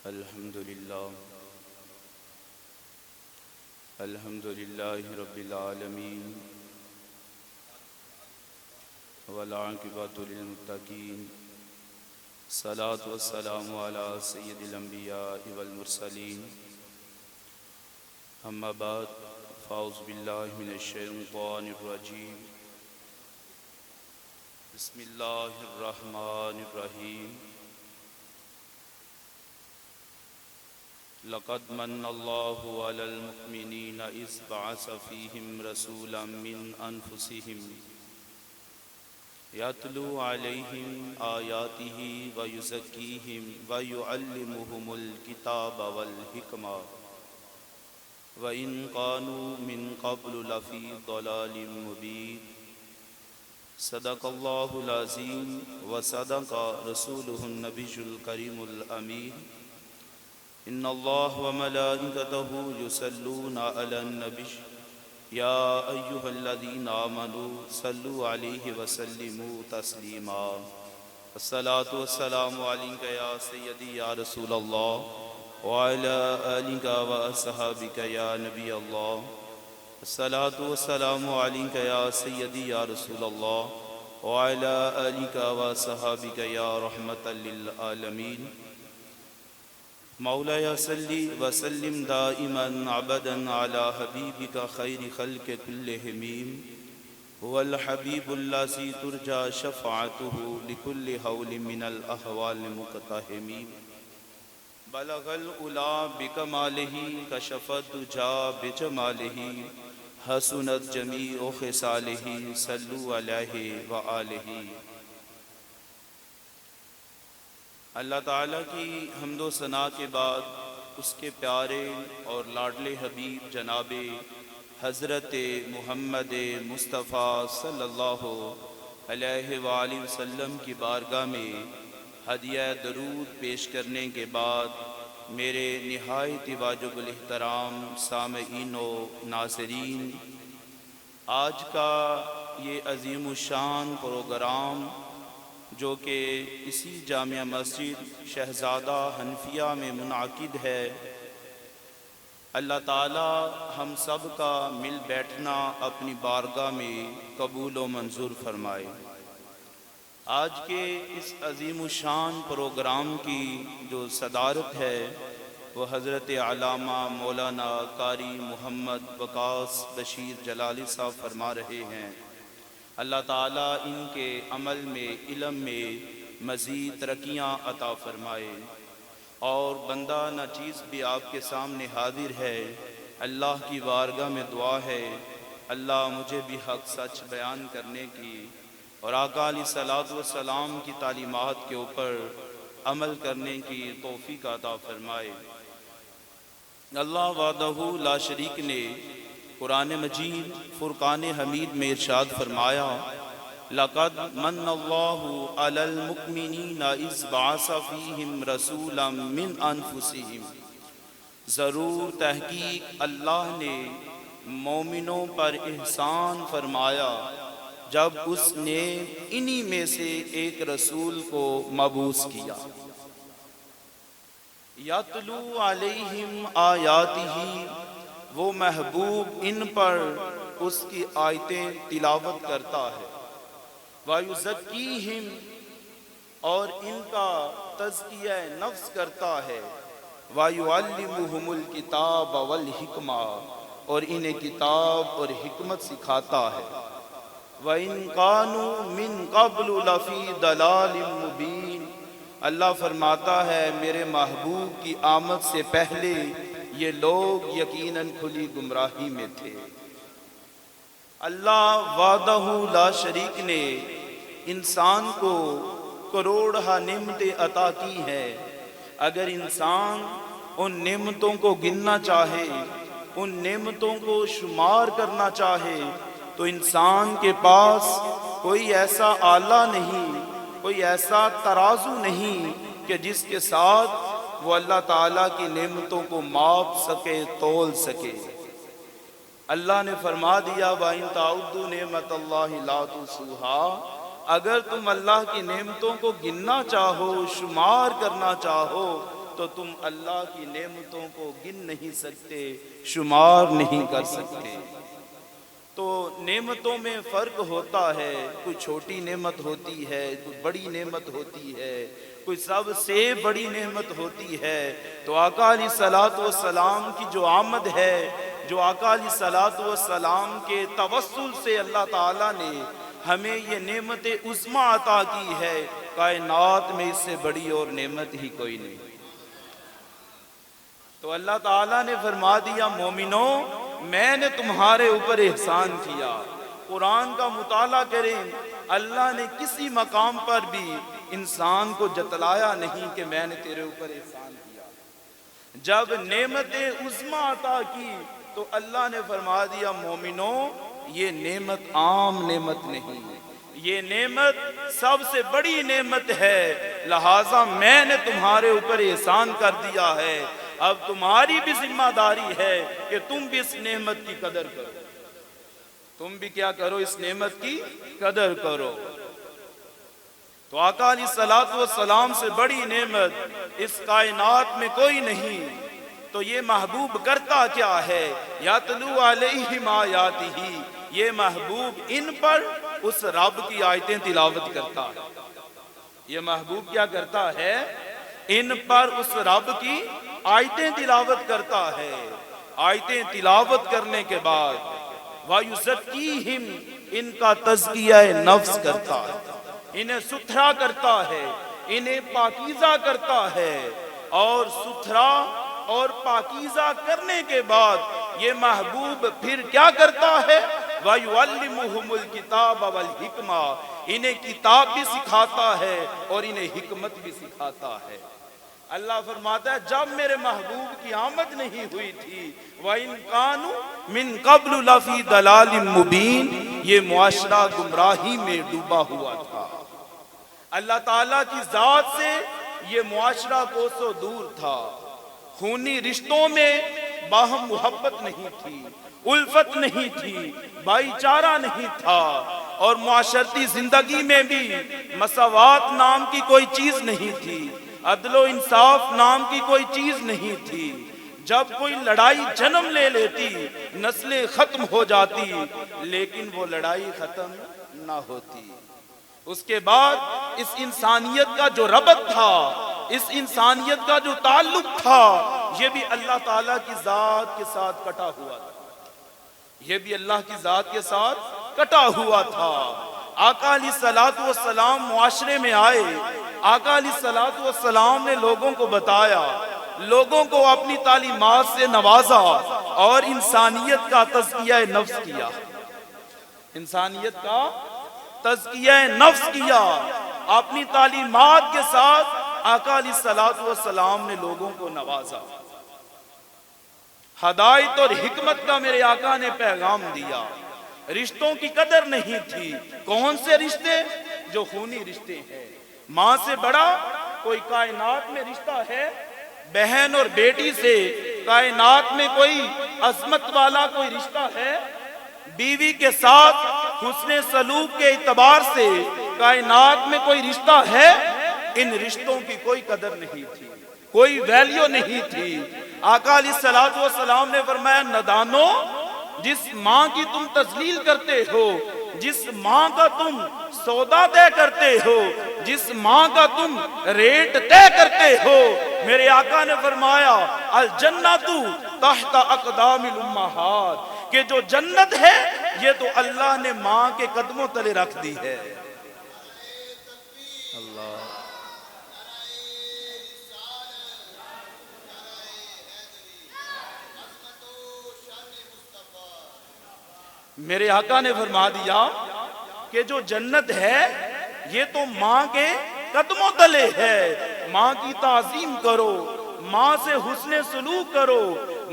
الحمد لله رب العالمين والعاقبة للمتقين الصلاة والسلام على سيد الأنبياء والمرسلين أما بعد فأعوذ بالله من الشيطان الرجيم بسم الله الرحمن الرحيم لقد من الله على المؤمنين إذ بعث فيهم رسولا من أنفسهم يتلو عليهم آياته ويزكيهم ويعلمهم الكتاب والحكمة وإن كانوا من قبل لفي ضلال مبين صدق الله العظيم وصدق رسوله النبي الكريم الأمين إن الله وملائكته يصلون على النبي يا أيها الذين آمنوا صلوا عليه وسلموا تسليما الصلاة والسلام عليك يا سيدي يا رسول الله وعلى آلك وأصحابك يا نبي الله الصلاة والسلام عليك يا سيدي يا رسول الله وعلى آلك وأصحابك يا رحمة للعالمين مولاي صلی وسلم دائما ابدا على حبیبک خیر خلق كلهم هو الحبیب الذی ترجى شفاعته لكل حول من الاحوال مقتحم بلغ العلا بکمالہ کشف الدجى بجمالہ حسنت جمیع خصالہ صلوا علیہ وآلہ۔ اللہ تعالیٰ کی حمد و ثنا کے بعد اس کے پیارے اور لاڈلے حبیب جناب حضرت محمد مصطفیٰ صلی اللہ علیہ وآلہ وسلم کی بارگاہ میں ہدیہ درود پیش کرنے کے بعد میرے نہایت واجب الاحترام سامعین و ناظرین، آج کا یہ عظیم الشان پروگرام جو کہ اسی جامع مسجد شہزادہ حنفیہ میں منعقد ہے، اللہ تعالی ہم سب کا مل بیٹھنا اپنی بارگاہ میں قبول و منظور فرمائے۔ آج کے اس عظیم الشان پروگرام کی جو صدارت ہے وہ حضرت علامہ مولانا قاری محمد وقاص بشیر جلالی صاحب فرما رہے ہیں۔ اللہ تعالیٰ ان کے عمل میں علم میں مزید ترقیاں عطا فرمائے، اور بندہ ناچیز بھی آپ کے سامنے حاضر ہے، اللہ کی بارگاہ میں دعا ہے اللہ مجھے بھی حق سچ بیان کرنے کی اور آقا علیہ الصلوۃ والسلام کی تعلیمات کے اوپر عمل کرنے کی توفیق عطا فرمائے۔ اللہ وحدہ لا شریک نے قرآن مجید فرقان حمید میں ارشاد فرمایا لقد من اللہ علی المؤمنین اذ بعث فیہم رسولا من انفسہم، ضرور تحقیق اللہ نے مومنوں پر احسان فرمایا جب اس نے انہی میں سے ایک رسول کو مبعوث کیا۔ یتلو علیہم آیاتہ، وہ محبوب ان پر اس کی آیتیں تلاوت کرتا ہے، وَيُزَكِّيهِمْ، اور ان کا تزکیہ نفس کرتا ہے، وَيُعَلِّمُهُمُ الْكِتَابَ وَالْحِكْمَةَ، اور انہیں کتاب اور حکمت سکھاتا ہے، وَإِن كَانُوا مِن قَبْلُ لَفِي ضَلَالٍ مُبِينٍ، اللہ فرماتا ہے میرے محبوب کی آمد سے پہلے یہ لوگ یقیناً کھلی گمراہی میں تھے۔ اللہ وحدہ لا شریک نے انسان کو کروڑہ نعمتیں عطا کی ہیں، اگر انسان ان نعمتوں کو گننا چاہے، ان نعمتوں کو شمار کرنا چاہے تو انسان کے پاس کوئی ایسا آلہ نہیں، کوئی ایسا ترازو نہیں کہ جس کے ساتھ وہ اللہ تعالیٰ کی نعمتوں کو ماپ سکے، تول سکے۔ اللہ نے فرما دیا وَإِن تَعُدُّوا نِعْمَتَ اللَّهِ لَا تُحْصُوهَا، اگر تم اللہ کی نعمتوں کو گننا چاہو، شمار کرنا چاہو تو تم اللہ کی نعمتوں کو گن نہیں سکتے، شمار نہیں کر سکتے۔ تو نعمتوں میں فرق ہوتا ہے، کوئی چھوٹی نعمت ہوتی ہے، کوئی بڑی نعمت ہوتی ہے، کوئی سب سے بڑی نعمت ہوتی ہے۔ تو آقا علیہ الصلوۃ والسلام کی جو آمد ہے، جو آقا علیہ الصلوۃ والسلام کے توسل سے اللہ تعالیٰ نے ہمیں یہ نعمت عظمیٰ عطا کی ہے، کائنات میں اس سے بڑی اور نعمت ہی کوئی نہیں۔ تو اللہ تعالیٰ نے فرما دیا مومنو میں نے تمہارے اوپر احسان کیا۔ قرآن کا مطالعہ کریں، اللہ نے کسی مقام پر بھی انسان کو جتلایا نہیں کہ میں نے تیرے اوپر احسان کیا۔ جب نعمت عظمیٰ عطا کی تو اللہ نے فرما دیا مومنو یہ نعمت عام نعمت نہیں، یہ نعمت سب سے بڑی نعمت ہے، لہٰذا میں نے تمہارے اوپر احسان کر دیا ہے۔ اب تمہاری بھی ذمہ داری ہے کہ تم بھی اس نعمت کی قدر کرو، تم بھی کیا کرو، اس نعمت کی قدر کرو۔ تو آقا علیہ الصلوۃ والسلام سے بڑی نعمت اس کائنات میں کوئی نہیں۔ تو یہ محبوب کرتا کیا ہے؟ یتلو علیہم آیاتہ، یہ محبوب ان پر اس رب کی آیتیں تلاوت کرتا ہے۔ یہ محبوب کیا کرتا ہے؟ ان پر اس رب کی آیتیں تلاوت کرتا ہے۔ آیتیں تلاوت کرنے کے بعد وَيُزَكِّيهِمْ، ان کا تزکیہ نفس کرتا ہے، انہیں ستھرا کرتا ہے، انہیں پاکیزہ کرتا ہے۔ اور ستھرا اور پاکیزہ کرنے کے بعد یہ محبوب پھر کیا کرتا ہے؟ وَيُعَلِّمُهُمُ الْكِتَابَ وَالْحِكْمَةَ، انہیں کتاب بھی سکھاتا ہے اور انہیں حکمت بھی سکھاتا ہے۔ اللہ فرماتا ہے جب میرے محبوب کی آمد نہیں ہوئی تھی وَإِن كَانُوا مِن قَبْلُ لَفِي ضَلَالٍ مُبِينٍ، یہ معاشرہ گمراہی میں ڈوبا ہوا تھا۔ اللہ تعالیٰ کی ذات سے یہ معاشرہ کوسوں دور تھا، خونی رشتوں میں باہم محبت نہیں تھی، الفت نہیں تھی، بھائی چارہ نہیں تھا، اور معاشرتی زندگی میں بھی مساوات نام کی کوئی چیز نہیں تھی، عدل و انصاف نام کی کوئی چیز نہیں تھی۔ جب کوئی لڑائی جنم لے لیتی نسلیں ختم ہو جاتی، لیکن وہ لڑائی ختم نہ ہوتی۔ اس کے بعد اس انسانیت کا جو ربط تھا، اس انسانیت کا جو تعلق تھا، یہ بھی اللہ تعالیٰ کی ذات کے ساتھ کٹا ہوا تھا، یہ بھی اللہ کی ذات کے ساتھ کٹا ہوا تھا۔ آقا علیہ الصلوۃ والسلام معاشرے میں آئے، آقا علیہ الصلوۃ والسلام نے لوگوں کو بتایا، لوگوں کو اپنی تعلیمات سے نوازا اور انسانیت کا تزکیہ نفس کیا، انسانیت کا تزکیہ نفس کیا۔ اپنی تعلیمات کے ساتھ آقا علیہ الصلوۃ والسلام نے لوگوں کو نوازا، ہدایت اور حکمت کا میرے آقا نے پیغام دیا۔ رشتوں کی قدر نہیں تھی، کون سے رشتے؟ جو خونی رشتے ہیں۔ ماں سے بڑا کوئی کائنات میں رشتہ ہے؟ بہن اور بیٹی سے کائنات میں کوئی عظمت والا کوئی رشتہ ہے؟ بیوی کے ساتھ حسن سلوک کے اعتبار سے کائنات میں کوئی رشتہ ہے؟ ان رشتوں کی کوئی قدر نہیں تھی، کوئی ویلیو نہیں تھی۔ آقا علیہ الصلوۃ والسلام نے فرمایا نادانو، جس ماں کی تم تذلیل کرتے ہو، جس ماں کا تم سودا طے کرتے ہو، جس ماں کا تم ریٹ طے کرتے ہو، میرے آقا نے فرمایا الجنت تحت اقدام الامہات، کہ جو جنت ہے یہ تو اللہ نے ماں کے قدموں تلے رکھ دی ہے۔ اللہ میرے آقا نے فرما دیا کہ جو جنت ہے یہ تو ماں کے قدموں تلے ہے۔ ماں کی تعظیم کرو، ماں سے حسن سلوک کرو،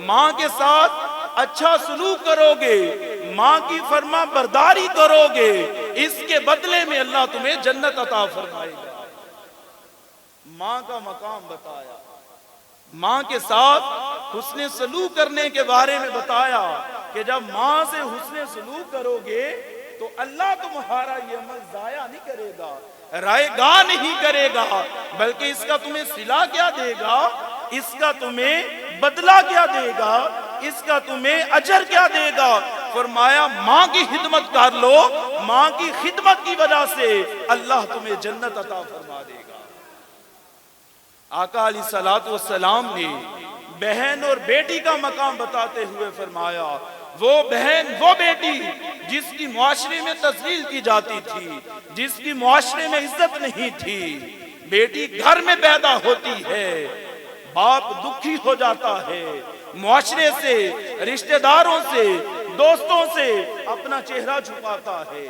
ماں کے ساتھ اچھا سلوک کرو گے، ماں کی فرما برداری کرو گے، اس کے بدلے میں اللہ تمہیں جنت عطا فرمائے گا۔ ماں کا مقام بتایا، ماں کے ساتھ حسن سلوک کرنے کے بارے میں بتایا کہ جب ماں سے حسن سلوک کرو گے تو اللہ تمہارا یہ عمل ضائع نہیں کرے گا، رائے گاہ نہیں کرے گا، بلکہ اس کا تمہیں صلہ کیا دے گا؟ اس کا تمہیں بدلہ کیا دے گا، اس کا تمہیں اجر کیا دے گا؟ فرمایا ماں کی خدمت کر لو، ماں کی خدمت کی وجہ سے اللہ تمہیں جنت عطا فرما دے گا۔ آقا علیہ الصلوۃ والسلام نے بہن اور بیٹی کا مقام بتاتے ہوئے فرمایا وہ بہن وہ بیٹی جس کی معاشرے میں تذلیل کی جاتی تھی، جس کی معاشرے میں عزت نہیں تھی، بیٹی گھر میں پیدا ہوتی ہے، باپ دکھی ہو جاتا ہے، معاشرے سے، رشتہ داروں سے، دوستوں سے اپنا چہرہ چھپاتا ہے،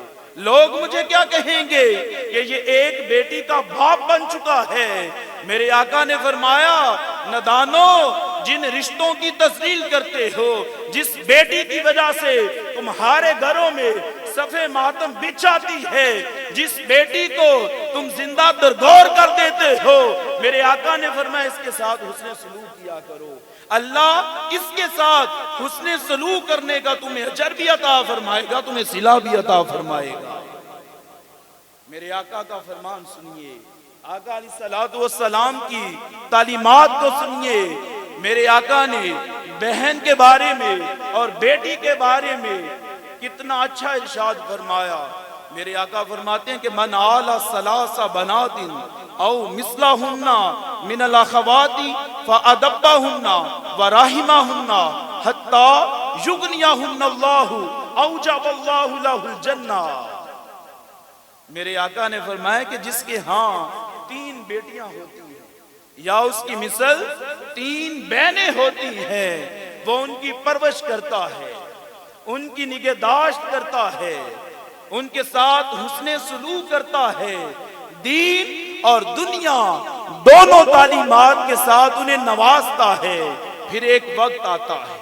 لوگ مجھے کیا کہیں گے کہ یہ ایک بیٹی کا باپ بن چکا ہے۔ میرے آقا نے فرمایا نادانو، جن رشتوں کی تذلیل کرتے ہو، جس بیٹی کی وجہ سے تمہارے گھروں میں صفے ماتم بچھ جاتی ہے، جس بیٹی کو تم زندہ درگور کر دیتے ہو، میرے آقا نے فرمایا اس کے ساتھ حسن سلوک کیا کرو، اللہ اس کے ساتھ حسن سلوک کرنے کا تمہیں اجر بھی عطا فرمائے گا، تمہیں صلہ بھی عطا فرمائے گا۔ میرے آقا کا فرمان سنیے، آقا علیہ الصلوۃ والسلام کی تعلیمات کو سنیے۔ میرے آقا نے بہن کے بارے میں اور بیٹی کے بارے میں کتنا اچھا ارشاد فرمایا۔ میرے آقا فرماتے ہیں کہ من آل ثلاث بنات او مثلہن من الاخوات فادبہن ورحمہن حتی یغنیہن اللہ اوجب اللہ لہ الجنہ۔ میرے آقا نے فرمایا کہ جس کے ہاں 3 بیٹیاں ہوتی ہیں یا اس کی مثل 3 بہنیں ہوتی ہیں، وہ ان کی پرورش کرتا ہے، ان کی نگہداشت کرتا ہے، ان کے ساتھ حسن سلوک کرتا ہے، دین اور دنیا دونوں تعلیمات کے ساتھ انہیں نوازتا ہے، پھر ایک وقت آتا ہے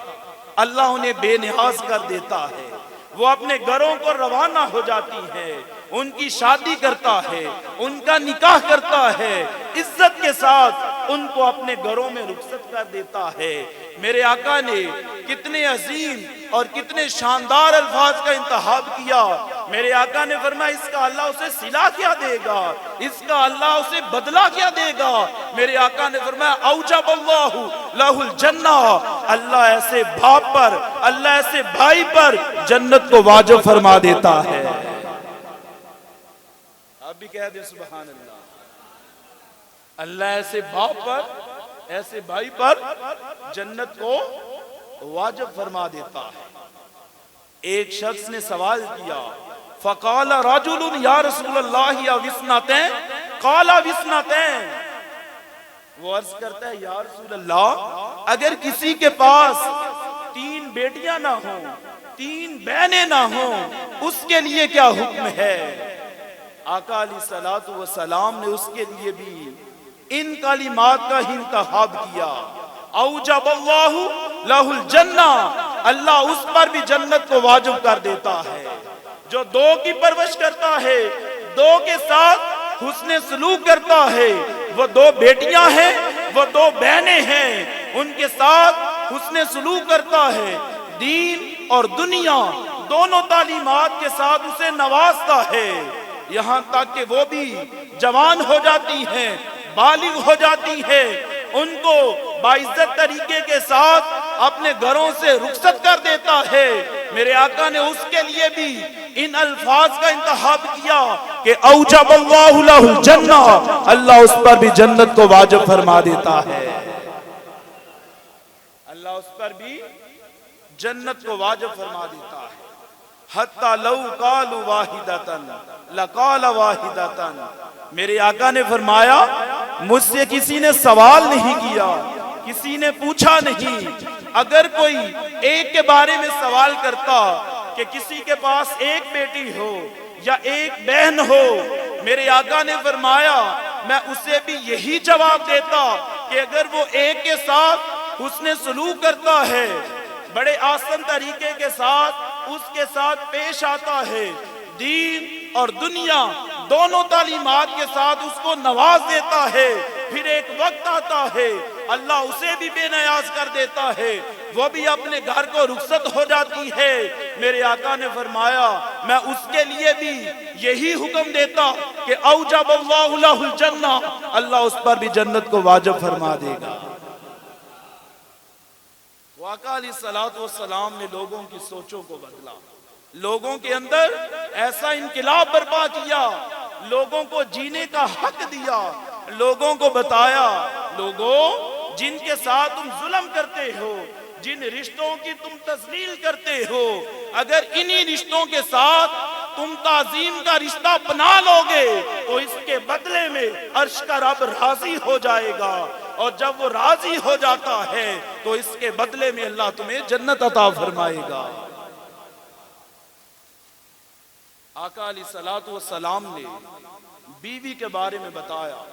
اللہ انہیں بے نیاز کر دیتا ہے، وہ اپنے گھروں کو روانہ ہو جاتی ہے، ان کی شادی کرتا ہے، ان کا نکاح کرتا ہے، عزت کے ساتھ ان کو اپنے گھروں میں رخصت کر دیتا ہے۔ میرے آقا نے کتنے عظیم اور کتنے شاندار الفاظ کا انتخاب کیا۔ میرے آقا نے فرمایا اس کا اللہ اسے صلہ کیا دے گا، اس کا اللہ اسے بدلہ کیا دے گا۔ میرے آقا نے فرمایا اوجب اللہ لہ الجنہ، اللہ ایسے باپ پر، اللہ ایسے بھائی پر جنت کو واجب فرما دیتا ہے۔ آپ بھی کہہ دیں سبحان اللہ۔ اللہ ایسے باپ پر، ایسے بھائی پر جنت کو واجب فرما دیتا ہے۔ ایک شخص نے سوال کیا فقال رجل یا رسول اللہ یا وسنتین قال وسنتین، وہ عرض کرتا ہے یا رسول اللہ اگر کسی کے پاس 3 بیٹیاں نہ ہوں، 3 بہنیں نہ ہوں، اس کے لیے کیا حکم ہے؟ آقا علیہ الصلوۃ والسلام نے اس کے لیے بھی ان کلمات کا ہی انتخاب کیا، اوجب اللہ لہ الجنہ، اللہ اس پر بھی جنت کو واجب کر دیتا ہے۔ جو 2 کی پرورش کرتا ہے، 2 کے ساتھ حسن سلوک کرتا ہے، وہ 2 بیٹیاں ہیں، وہ 2 بہنیں ہیں، ان کے ساتھ حسن سلوک کرتا ہے، دین اور دنیا دونوں تعلیمات کے ساتھ اسے نوازتا ہے، یہاں تک کہ وہ بھی جوان ہو جاتی ہیں، بالغ ہو جاتی ہے، ان کو باعزت طریقے کے ساتھ اپنے گھروں سے رخصت کر دیتا ہے۔ میرے آقا نے اس کے لیے بھی ان الفاظ کا انتخاب کیا کہ اوجب اللہ لہ الجنہ، اللہ اس پر بھی جنت کو واجب فرما دیتا ہے، اللہ اس پر بھی جنت کو واجب فرما دیتا ہے۔ حتی لو قالوا واحدۃ لقال واحدۃ، میرے آقا نے فرمایا مجھ سے کسی نے سوال نہیں کیا، کسی نے پوچھا نہیں، اگر کوئی ایک کے بارے میں سوال کرتا کہ کسی کے پاس ایک بیٹی ہو یا ایک بہن ہو، میرے آقا نے فرمایا میں اسے بھی یہی جواب دیتا کہ اگر وہ ایک کے ساتھ حسن سلوک کرتا ہے، بڑے آسان طریقے کے ساتھ اس کے ساتھ پیش آتا ہے، دین اور دنیا دونوں تعلیمات کے ساتھ اس کو نواز دیتا ہے، پھر ایک وقت آتا ہے اللہ اسے بھی بے نیاز کر دیتا ہے، وہ بھی اپنے گھر کو رخصت ہو جاتی ہے۔ میرے آقا نے فرمایا میں اس کے لیے بھی یہی حکم دیتا کہ اوجب اللہ لہ الجنہ، اللہ اس پر بھی جنت کو واجب فرما دے گا۔ تو آقا علیہ الصلوۃ والسلام نے لوگوں کی سوچوں کو بدلا، لوگوں کے اندر ایسا انقلاب برپا کیا، لوگوں کو جینے کا حق دیا، لوگوں کو بتایا، لوگوں جن کے ساتھ تم ظلم کرتے ہو، جن رشتوں کی تم تذلیل کرتے ہو، اگر انہی رشتوں کے ساتھ تم تعظیم کا رشتہ بنا لو گے تو اس کے بدلے میں عرش کا رب راضی ہو جائے گا، اور جب وہ راضی ہو جاتا ہے تو اس کے بدلے میں اللہ تمہیں جنت عطا فرمائے گا۔ آقا علیہ الصلوۃ والسلام نے بیوی کے بارے میں بتایا،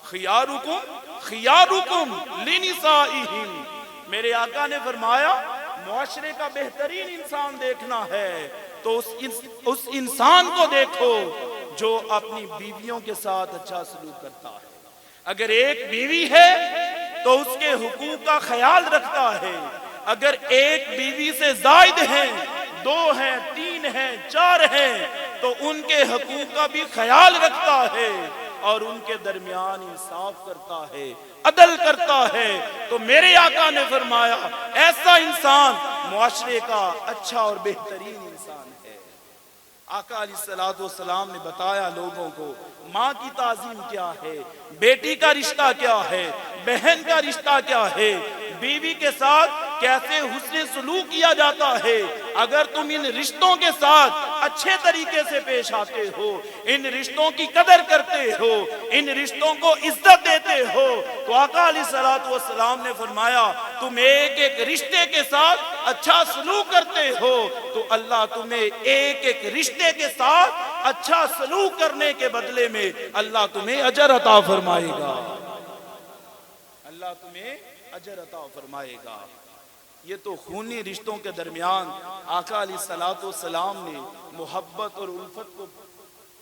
خیارکم خیارکم لنسائہم، میرے آقا نے فرمایا معاشرے کا بہترین انسان دیکھنا ہے تو اس انسان کو دیکھو جو اپنی بیویوں کے ساتھ اچھا سلوک کرتا ہے۔ اگر ایک بیوی ہے تو اس کے حقوق کا خیال رکھتا ہے، اگر ایک بیوی سے زائد ہیں، 2 ہیں، 3 ہیں، 4 ہیں، تو ان کے حقوق کا بھی خیال رکھتا ہے اور ان کے درمیان انصاف کرتا ہے، عدل کرتا ہے، تو میرے آقا نے فرمایا ایسا انسان معاشرے کا اچھا اور بہترین انسان ہے۔ آقا علیہ الصلوۃ والسلام نے بتایا لوگوں کو ماں کی تعظیم کیا ہے، بیٹی کا رشتہ کیا ہے، بہن کا رشتہ کیا ہے، بیوی کے ساتھ کیسے حسن سلوک کیا جاتا ہے۔ اگر تم ان رشتوں کے ساتھ اچھے طریقے سے پیش آتے ہو، ان رشتوں کی قدر کرتے ہو، ان رشتوں کو عزت دیتے ہو، تو آقا علیہ الصلوۃ والسلام نے فرمایا تم ایک ایک رشتے کے ساتھ اچھا سلوک کرتے ہو تو اللہ تمہیں ایک ایک رشتے کے ساتھ اچھا سلوک کرنے کے بدلے میں اللہ تمہیں اجر عطا فرمائے گا، اللہ تمہیں اجر عطا فرمائے گا۔ یہ تو خونی رشتوں کے درمیان آقا علیہ الصلوۃ والسلام نے محبت اور الفت کو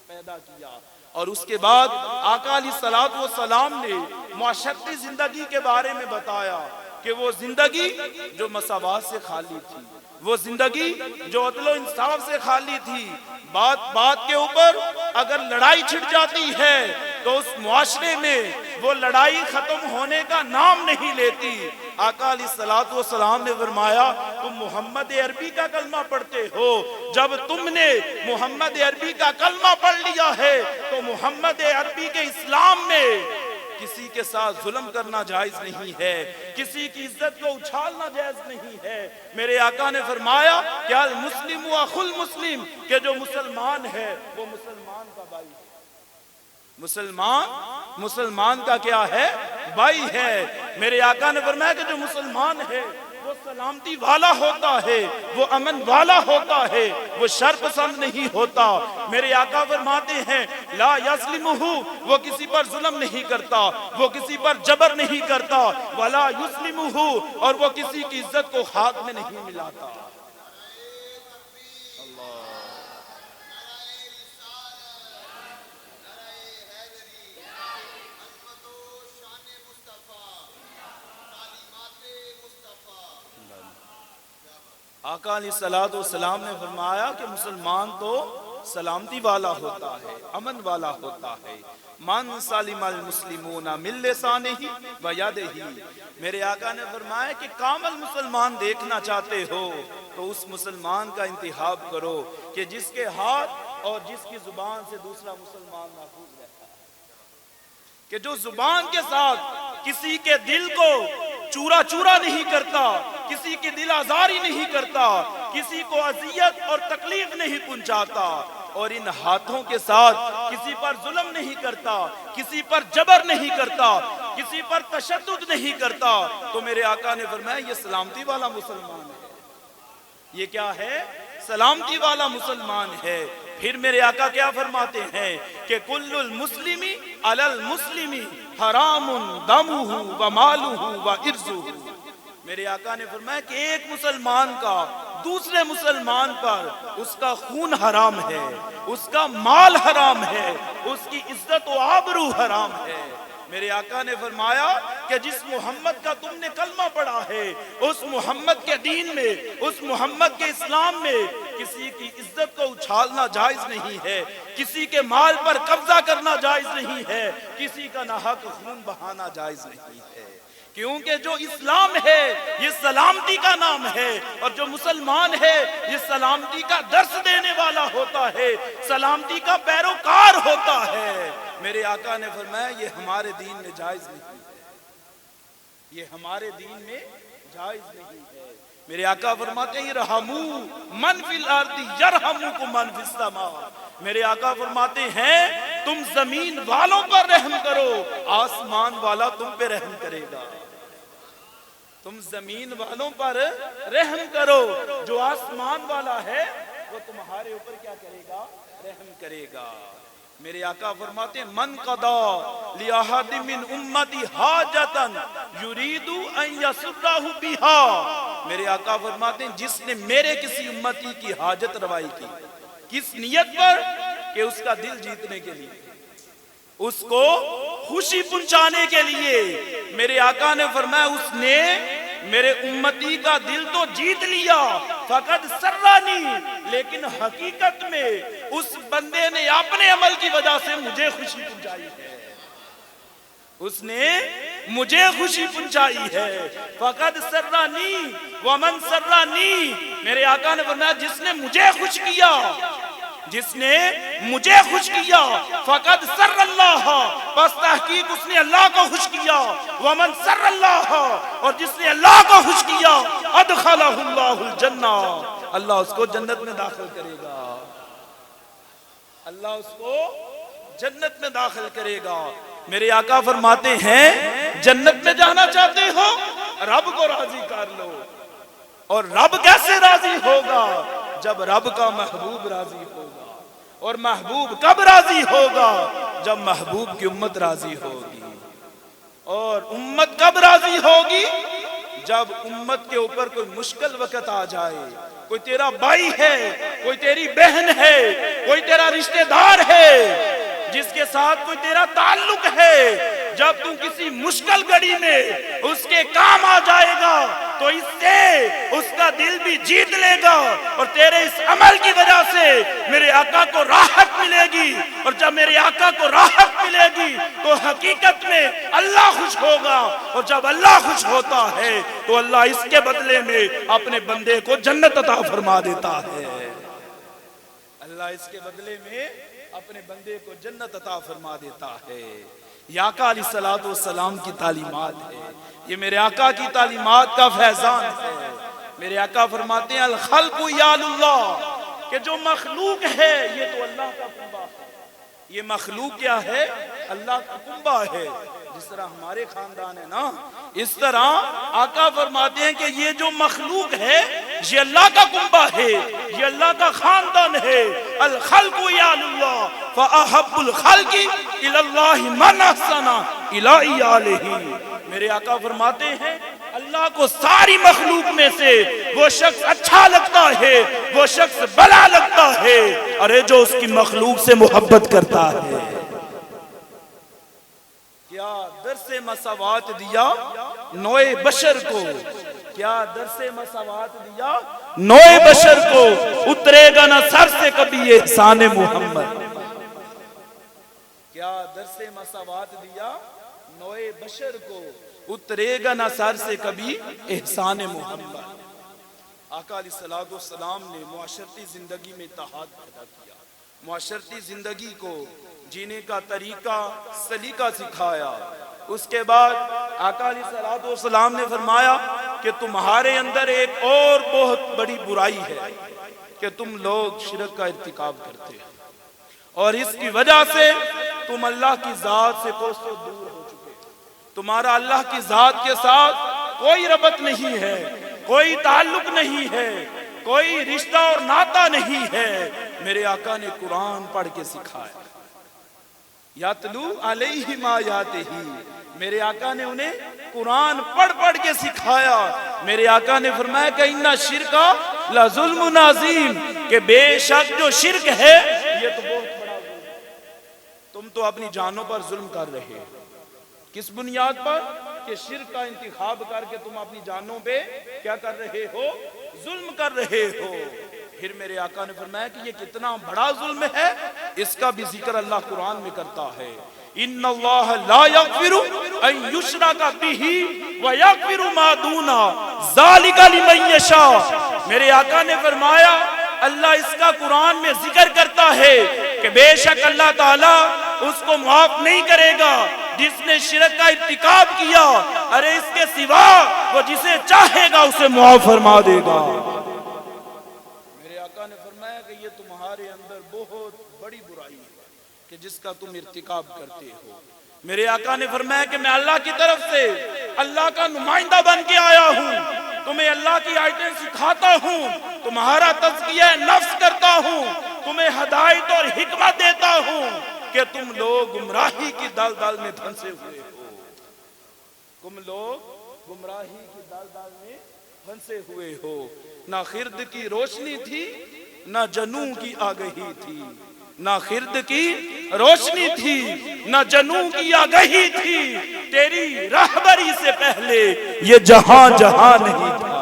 پیدا کیا، اور اس کے بعد آقا علیہ الصلوۃ والسلام نے معاشرتی زندگی کے بارے میں بتایا کہ وہ زندگی جو مساوات سے خالی تھی، وہ زندگی جو عدل و انصاف سے خالی تھی، بات بات کے اوپر اگر لڑائی چھڑ جاتی ہے تو اس معاشرے میں وہ لڑائی ختم ہونے کا نام نہیں لیتی۔ آقا علیہ الصلوۃ والسلام نے فرمایا تم محمد عربی کا کلمہ پڑھتے ہو، جب تم نے محمد عربی کا کلمہ پڑھ لیا ہے تو محمد عربی کے اسلام میں کسی کے ساتھ ظلم کرنا جائز نہیں ہے، کسی کی عزت کو اچھالنا جائز نہیں ہے۔ میرے آقا نے فرمایا کہ المسلم اخو المسلم، کہ جو مسلمان ہے وہ مسلمان کا بھائی ہے، مسلمان کا کیا ہے؟ بھائی ہے۔ میرے آقا نے فرمایا کہ جو مسلمان ہے وہ سلامتی والا ہوتا ہے، وہ امن والا ہوتا ہے، وہ شر پسند نہیں ہوتا۔ میرے آقا فرماتے ہیں لا یظلمہ، وہ کسی پر ظلم نہیں کرتا، وہ کسی پر جبر نہیں کرتا، ولا یظلمہ، اور وہ کسی کی عزت کو خاک میں نہیں ملاتا۔ آقا علیہ الصلوۃ والسلام نے فرمایا کہ مسلمان تو سلامتی والا ہوتا ہے، امن والا ہوتا ہے۔ من سلم المسلمون من لسانہ و یدہ، میرے آقا نے فرمایا کہ کامل مسلمان دیکھنا چاہتے ہو تو اس مسلمان کا انتخاب کرو کہ جس کے ہاتھ اور جس کی زبان سے دوسرا مسلمان محفوظ رہتا ہے، کہ جو زبان کے ساتھ کسی کے دل کو چورا چورا نہیں کرتا، کسی کی دل آزاری نہیں کرتا، کسی کو اذیت اور تکلیف نہیں پہنچاتا، اور ان ہاتھوں کے ساتھ کسی پر ظلم نہیں کرتا، کسی پر جبر نہیں کرتا، کسی پر تشدد نہیں کرتا، تو میرے آقا نے فرمایا یہ سلامتی والا مسلمان ہے۔ یہ کیا ہے؟ سلامتی والا مسلمان ہے۔ پھر میرے آقا کیا فرماتے ہیں کہ کل المسلم علی المسلم حرام دمہ و مالہ و عرضہ، میرے آقا نے فرمایا کہ ایک مسلمان کا دوسرے مسلمان پر اس کا خون حرام ہے، اس کا مال حرام ہے، اس کی عزت و آبرو حرام ہے۔ میرے آقا نے فرمایا کہ جس محمد کا تم نے کلمہ پڑھا ہے، اس محمد کے دین میں، اس محمد کے اسلام میں کسی کی عزت کو اچھالنا جائز نہیں ہے، کسی کے مال پر قبضہ کرنا جائز نہیں ہے، کسی کا ناحق خون بہانا جائز نہیں ہے، کیونکہ جو اسلام ہے یہ سلامتی کا نام ہے، اور جو مسلمان ہے یہ سلامتی کا درس دینے والا ہوتا ہے، سلامتی کا پیروکار ہوتا ہے۔ میرے آقا نے فرمایا یہ ہمارے دین میں جائز نہیں ہے، یہ ہمارے دین میں جائز نہیں ہے۔ میرے آقا فرماتے ہیں رحمو من فی الارض یرحمکم من فی السماء، میرے آقا فرماتے ہیں تم زمین والوں پر رحم کرو، آسمان والا تم پہ رحم کرے گا۔ تم زمین والوں پر رحم کرو، جو آسمان والا ہے وہ تمہارے اوپر کیا کرے گا؟ رحم کرے گا۔ میرے آقا فرماتے ہیں من قضا لأحد من امتی حاجتا یرید ان یسرہ بہا، میرے آقا فرماتے ہیں جس نے میرے کسی امتی کی حاجت روائی کی، کس نیت پر؟ کہ اس کا دل جیتنے کے لیے، اس کو خوشی پہنچانے کے لیے، میرے آقا نے فرمایا اس نے میرے امتی کا دل تو جیت لیا، فقط سرانی، لیکن حقیقت میں اس بندے نے اپنے عمل کی وجہ سے مجھے خوشی پہنچائی ہے، اس نے مجھے خوشی پہنچائی ہے۔ فقط سرانی ومن سرانی، میرے آقا نے فرمایا جس نے مجھے خوش کیا، جس نے مجھے خوش کیا، فقط سر اللہ، بس تحقیق اس نے اللہ کو خوش کیا، ومن سر اللہ، اور جس نے اللہ کو خوش کیا، ادخلہ اللہ الجنہ، اللہ اس کو جنت میں داخل کرے گا، اللہ اس کو جنت میں داخل کرے گا۔ میرے آقا فرماتے ہیں جنت میں جانا چاہتے ہو رب کو راضی کر لو، اور رب کیسے راضی ہوگا؟ جب رب کا محبوب راضی ہوگا، اور محبوب کب راضی ہوگا؟ جب محبوب کی امت راضی ہوگی، اور امت کب راضی ہوگی؟ جب امت کے اوپر کوئی مشکل وقت آ جائے، کوئی تیرا بھائی ہے، کوئی تیری بہن ہے، کوئی تیرا رشتہ دار ہے، جس کے ساتھ کوئی تیرا تعلق ہے، جب تم کسی مشکل گھڑی میں اس کے کام آ جائے گا تو اس سے اس کا دل بھی جیت لے گا، اور تیرے اس عمل کی وجہ سے میرے آقا کو راحت ملے گی، اور جب میرے آقا کو راحت ملے گی تو حقیقت میں اللہ خوش ہوگا، اور جب اللہ خوش ہوتا ہے تو اللہ اس کے بدلے میں اپنے بندے کو جنت عطا فرما دیتا ہے، اللہ اس کے بدلے میں اپنے بندے کو جنت عطا فرما دیتا ہے۔ یہ آقا علیہ الصلوۃ والسلام کی تعلیمات ہے، یہ میرے آقا کی تعلیمات کا فیضان ہے۔ میرے آقا فرماتے ہیں الخلق یال اللہ، کہ جو مخلوق ہے یہ تو اللہ کا کنبہ ہے، یہ مخلوق کیا ہے؟ اللہ کا کنبہ ہے، جس طرح ہمارے خاندان ہے نا، اس طرح آقا فرماتے ہیں کہ یہ جو مخلوق ہے یہ اللہ کا کنبہ ہے، یہ اللہ کا خاندان ہے۔ الخلق یال اللہ فاحب الخلق الی اللہ من احسن الی آلہ، میرے آقا فرماتے ہیں اللہ کو ساری مخلوق میں سے وہ شخص اچھا لگتا ہے، وہ شخص بھلا لگتا ہے، ارے جو اس کی مخلوق سے محبت کرتا ہے۔ کیا درس مساوات دیا نوع بشر کو، کیا درس مساوات دیا نوع بشر کو، اترے گا نہ سر سے کبھی احسان محمد، کیا درس مساوات دیا نوع بشر کو، اترے گا نہ سر سے کبھی احسان محمد۔ آقا علیہ الصلوۃ والسلام نے معاشرتی زندگی میں اتحاد پیدا کیا، معاشرتی زندگی کو جینے کا طریقہ سلیقہ سکھایا۔ اس کے بعد آقا علیہ الصلوۃ والسلام نے فرمایا کہ تمہارے اندر ایک اور بہت بڑی برائی ہے کہ تم لوگ شرک کا ارتکاب کرتے ہیں، اور اس کی وجہ سے تم اللہ کی ذات سے کوسوں دور ہو چکے، تمہارا اللہ کی ذات کے ساتھ کوئی ربط نہیں ہے، کوئی تعلق نہیں ہے، کوئی رشتہ اور ناطہ نہیں ہے۔ میرے آقا نے قرآن پڑھ کے سکھایا، یاتلو علیہم آیاتہ، میرے آقا نے انہیں قرآن پڑھ پڑھ کے سکھایا۔ میرے آقا نے فرمایا کہ ان الشرک لظلم عظیم، کہ بے شک جو شرک ہے یہ تو بہت بڑا ظلم ہے، تم تو اپنی جانوں پر ظلم کر رہے، کس بنیاد پر؟ کہ شرک کا انتخاب کر کے تم اپنی جانوں پہ کیا کر رہے ہو؟ ظلم کر رہے ہو۔ پھر میرے آقا نے فرمایا کہ یہ کتنا بڑا ظلم ہے، اس کا بھی ذکر اللہ قرآن میں کرتا ہے۔ ان اللہ لا یغفر ان یشرک بہ ویغفر ما دون ذلک لمن یشاء۔ میرے آقا نے فرمایا اللہ اس کا قرآن میں ذکر کرتا ہے کہ بے شک اللہ تعالیٰ اس کو معاف نہیں کرے گا جس نے شرک کا ارتکاب کیا، ارے اس کے سوا وہ جسے چاہے گا اسے معاف فرما دے گا۔ میرے آقا نے فرمایا کہ یہ تمہارے اندر بہت بڑی برائی ہے کہ جس کا تم ارتکاب کرتے ہو۔ میرے آقا نے فرمایا کہ میں اللہ کی طرف سے اللہ کا نمائندہ بن کے آیا ہوں، تمہیں اللہ کی آیتیں سکھاتا ہوں، تمہارا تزکیہ نفس کرتا ہوں، تمہیں ہدایت اور حکمت دیتا ہوں کہ تم لوگ گمراہی کی دلدل میں پھنسے ہوئے ہو۔ تم لوگ گمراہی کی دلدل میں پھنسے ہوئے ہو۔ نہ خرد کی روشنی تھی نہ جنوں کی آگہی تھی، نہ خرد کی روشنی تھی نہ جنوں کی آگہی تھی، تیری راہبری سے پہلے یہ جہاں جہاں نہیں تھا۔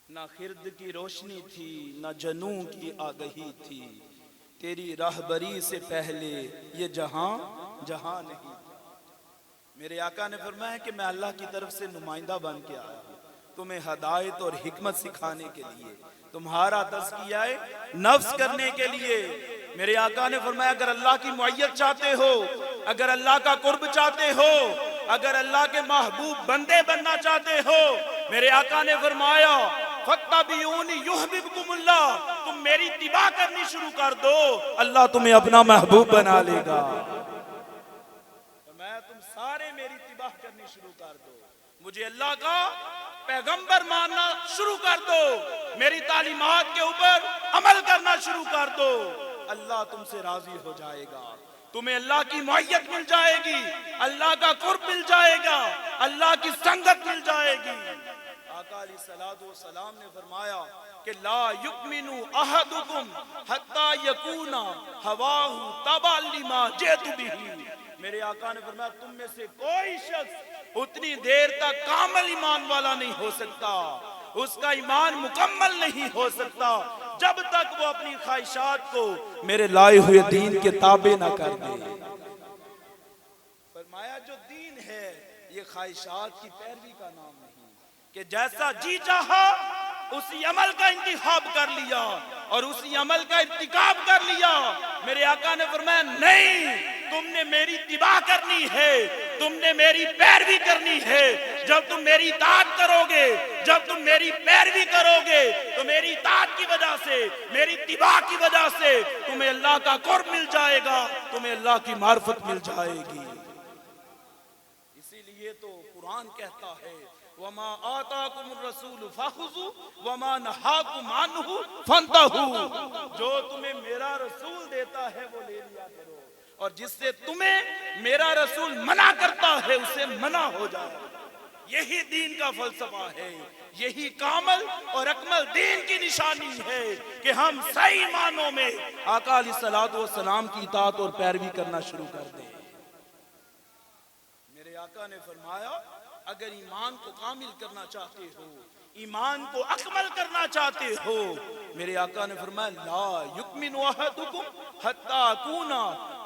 نہ خرد کی روشنی تھی نہ جنوں کی آگہی تھی، تیری راہبری سے پہلے یہ جہاں جہاں نہیں تھا۔ میرے آقا نے فرمایا کہ میں اللہ کی طرف سے نمائندہ بن کے آیا ہوں تمہیں ہدایت اور حکمت سکھانے کے لیے، تمہارا تزکیہ نفس کرنے کے لیے۔ میرے آقا نے فرمایا اگر اللہ کی معیت چاہتے ہو، اگر اللہ کا قرب چاہتے ہو، اگر اللہ کے محبوب بندے بننا چاہتے ہو، میرے آقا نے فرمایا فَاتَّبِعُونِی یُحْبِبْکُمُ اللہ، تم میری اتباع کرنی شروع کر دو، اللہ تمہیں اپنا محبوب بنا لے گا۔ میں تم سارے میری اتباع کرنی شروع کر دو، مجھے اللہ کا پیغمبر ماننا شروع کر دو، میری تعلیمات کے اوپر عمل کرنا شروع کر دو، اللہ تم سے راضی ہو جائے گا، تمہیں اللہ کی معیت مل جائے گی، اللہ کا قرب مل جائے گا، اللہ کی سنگت مل جائے گی۔ آقا علیہ السلام نے فرمایا کہ لا یؤمن احدکم حتی یکون ہواہ تبعا لما جئت بہ۔ میرے آقا نے فرمایا تم میں سے کوئی شخص اتنی دیر تک کامل ایمان والا نہیں ہو سکتا، اس کا ایمان مکمل نہیں ہو سکتا جب تک وہ اپنی خواہشات کو میرے لائے ہوئے دین کے تابع نہ کر دے۔ فرمایا جو دین ہے یہ خواہشات کی پیروی کا نام نہیں کہ جیسا جی چاہا اسی عمل کا انتخاب کر لیا اور اسی عمل کا ارتکاب کر لیا۔ میرے آقا نے فرمایا نہیں، تم نے میری اتباع کرنی ہے، تم نے میری پیروی کرنی ہے۔ جب تم میری اطاعت کرو گے، جب تم میری پیروی کرو گے تو میری اطاعت کی وجہ سے، میری اتباع کی وجہ سے تمہیں اللہ کا قرب مل جائے گا، تمہیں اللہ کی معرفت مل جائے گی۔ اسی لیے تو قرآن کہتا ہے وَمَا آتَاكُمُ الرَّسُولُ فَخُذُوا وَمَا نَهَاكُمْ عَنْهُ فَانْتَهُوا۔ جو تمہیں میرا رسول دیتا ہے وہ لے لیا کرو، اور جس سے تمہیں میرا رسول منع کرتا ہے اسے منع ہو جائے۔ یہی دین کا فلسفہ ہے، یہی کامل اور اکمل دین کی نشانی ہے کہ ہم صحیح معنوں میں آقا علیہ السلام کی اطاعت اور پیروی کرنا شروع کر دیں۔ میرے آقا نے فرمایا اگر ایمان کو کامل کرنا چاہتے ہو، ایمان کو اکمل کرنا چاہتے ہو، میرے آقا نے فرمایا لا یؤمن احدکم حتی اکون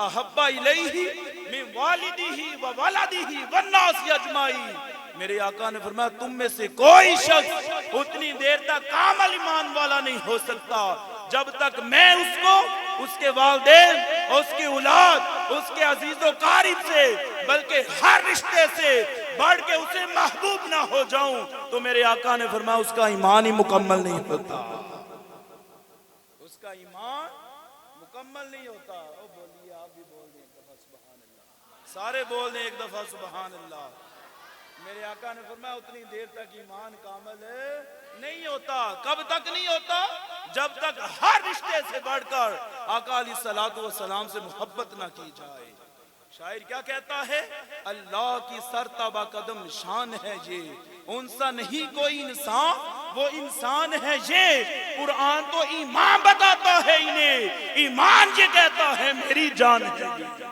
احب الیہ من والدہ وولدہ والناس اجمعین۔ میرے آقا نے فرمایا تم میں سے کوئی شخص اتنی دیر تک کامل ایمان والا نہیں ہو سکتا جب تک میں اس کو اس کے والدین، اس کی اولاد، اس کے عزیز و قارب سے بلکہ ہر رشتے سے بڑھ کے اسے محبوب نہ ہو جاؤں تو میرے آقا نے فرمایا اس کا ایمان ہی مکمل نہیں ہوتا، اس کا ایمان مکمل نہیں ہوتا۔ او بولیے، آپ بھی بول دیں ایک دفعہ سبحان اللہ، سارے بول دیں ایک دفعہ سبحان اللہ۔ میرے آقا نے فرمایا اتنی دیر تک ایمان کامل نہیں ہوتا۔ کب تک نہیں ہوتا؟ جب تک ہر رشتے سے بڑھ کر آقا علیہ الصلوۃ والسلام سے محبت نہ کی جائے۔ شاعر کیا کہتا ہے؟ اللہ کی سرتابہ قدم شان ہے یہ، ان سا نہیں کوئی انسان، وہ انسان ہے یہ۔ قرآن تو ایمان بتاتا ہے انہیں، ایمان یہ کہتا ہے میری جان ہے یہ۔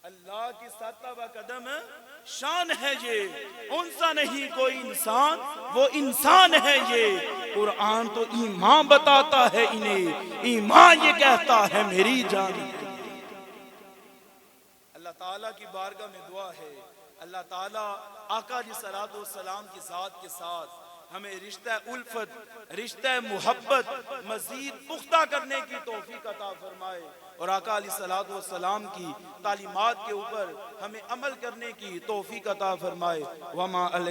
اللہ کی سرتابہ قدم شان ہے یہ، ان سا نہیں کوئی انسان، وہ انسان ہے یہ۔ قرآن تو ایمان بتاتا ہے انہیں، ایمان یہ کہتا ہے میری جان ہے۔ اللہ تعالیٰ کی بارگاہ میں دعا ہے، اللہ تعالیٰ آقا علیہ الصلوۃ والسلام کی ذات کے ساتھ ہمیں رشتہ الفت، رشتہ محبت مزید پختہ کرنے کی توفیق عطا فرمائے، اور آقا علیہ الصلوۃ والسلام کی تعلیمات کے اوپر ہمیں عمل کرنے کی توفیق عطا فرمائے۔ وما علیہ